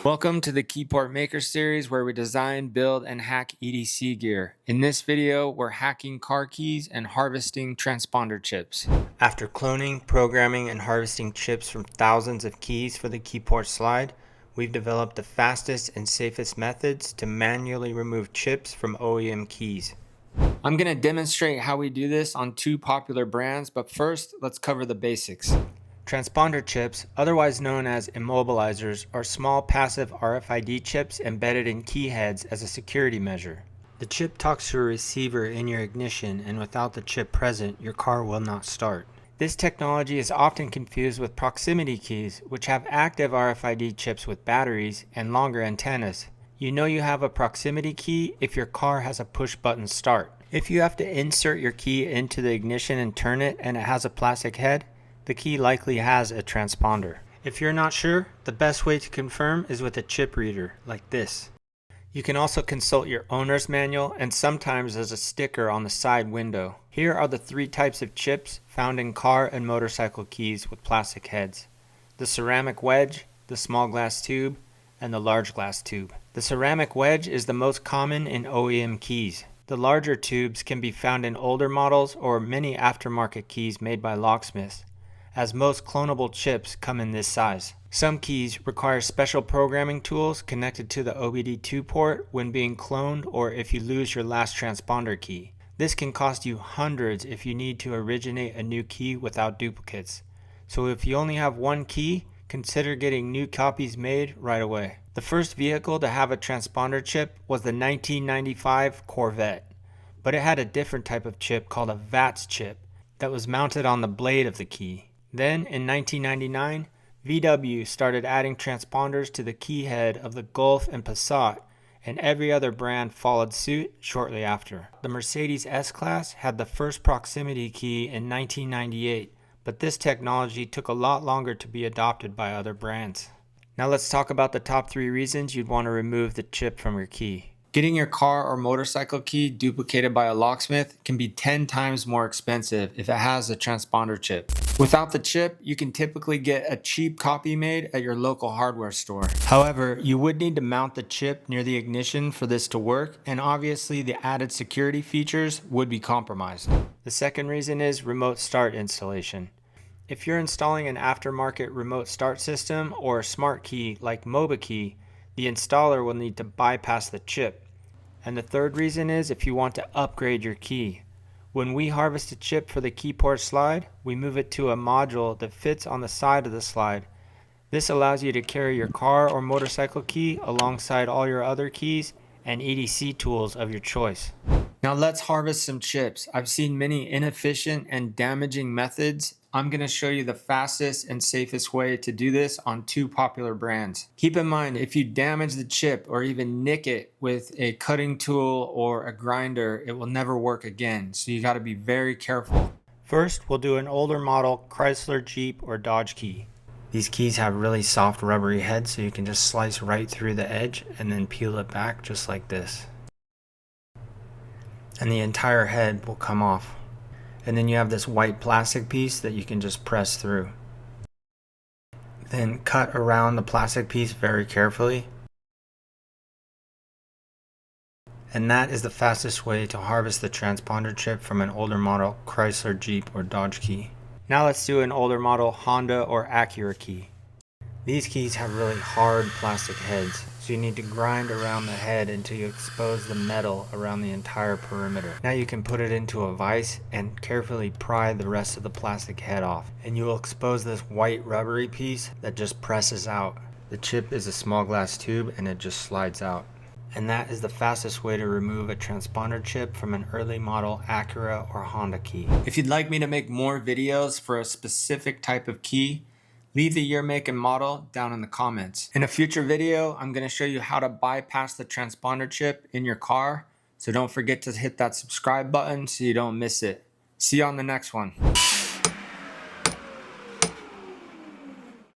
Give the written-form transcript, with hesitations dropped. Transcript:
Welcome to the Keyport Maker Series, where we design, build, and hack EDC gear. In this video, we're hacking car keys and harvesting transponder chips. After cloning, programming, and harvesting chips from thousands of keys for the Keyport slide, we've developed the fastest and safest methods to manually remove chips from OEM keys. I'm going to demonstrate how we do this on two popular brands, but first, let's cover the basics. Transponder chips, otherwise known as immobilizers, are small passive RFID chips embedded in key heads as a security measure. The chip talks to a receiver in your ignition, and without the chip present, your car will not start. This technology is often confused with proximity keys, which have active RFID chips with batteries and longer antennas. You know you have a proximity key if your car has a push-button start. If you have to insert your key into the ignition and turn it and it has a plastic head, the key likely has a transponder. If you're not sure, the best way to confirm is with a chip reader, like this. You can also consult your owner's manual, and sometimes there's a sticker on the side window. Here are the three types of chips found in car and motorcycle keys with plastic heads: the ceramic wedge, the small glass tube, and the large glass tube. The ceramic wedge is the most common in OEM keys. The larger tubes can be found in older models or many aftermarket keys made by locksmiths, as most clonable chips come in this size. Some keys require special programming tools connected to the OBD2 port when being cloned, or if you lose your last transponder key. This can cost you hundreds if you need to originate a new key without duplicates. So if you only have one key, consider getting new copies made right away. The first vehicle to have a transponder chip was the 1995 Corvette, but it had a different type of chip called a VATS chip that was mounted on the blade of the key. Then, in 1999, VW started adding transponders to the key head of the Golf and Passat, and every other brand followed suit shortly after. The Mercedes S-Class had the first proximity key in 1998, but this technology took a lot longer to be adopted by other brands. Now let's talk about the top 3 reasons you'd want to remove the chip from your key. Getting your car or motorcycle key duplicated by a locksmith can be 10 times more expensive if it has a transponder chip. Without the chip, you can typically get a cheap copy made at your local hardware store. However, you would need to mount the chip near the ignition for this to work, and obviously the added security features would be compromised. The second reason is remote start installation. If you're installing an aftermarket remote start system or a smart key like MobiKey, the installer will need to bypass the chip. And the third reason is if you want to upgrade your key. When we harvest a chip for the Keyport slide, we move it to a module that fits on the side of the slide. This allows you to carry your car or motorcycle key alongside all your other keys and EDC tools of your choice. Now let's harvest some chips. I've seen many inefficient and damaging methods. I'm going to show you the fastest and safest way to do this on two popular brands. Keep in mind, if you damage the chip or even nick it with a cutting tool or a grinder, it will never work again. So you got to be very careful. First, we'll do an older model Chrysler, Jeep, or Dodge key. These keys have really soft rubbery heads, so you can just slice right through the edge and then peel it back just like this. And the entire head will come off. And then you have this white plastic piece that you can just press through. Then cut around the plastic piece very carefully. And that is the fastest way to harvest the transponder chip from an older model Chrysler, Jeep, or Dodge key. Now let's do an older model Honda or Acura key. These keys have really hard plastic heads, so you need to grind around the head until you expose the metal around the entire perimeter. Now you can put it into a vise and carefully pry the rest of the plastic head off, and you will expose this white rubbery piece that just presses out. The chip is a small glass tube and it just slides out. And that is the fastest way to remove a transponder chip from an early model Acura or Honda key. If you'd like me to make more videos for a specific type of key, leave the year, make, and model down in the comments. In a future video, I'm going to show you how to bypass the transponder chip in your car, so don't forget to hit that subscribe button so you don't miss it. See you on the next one.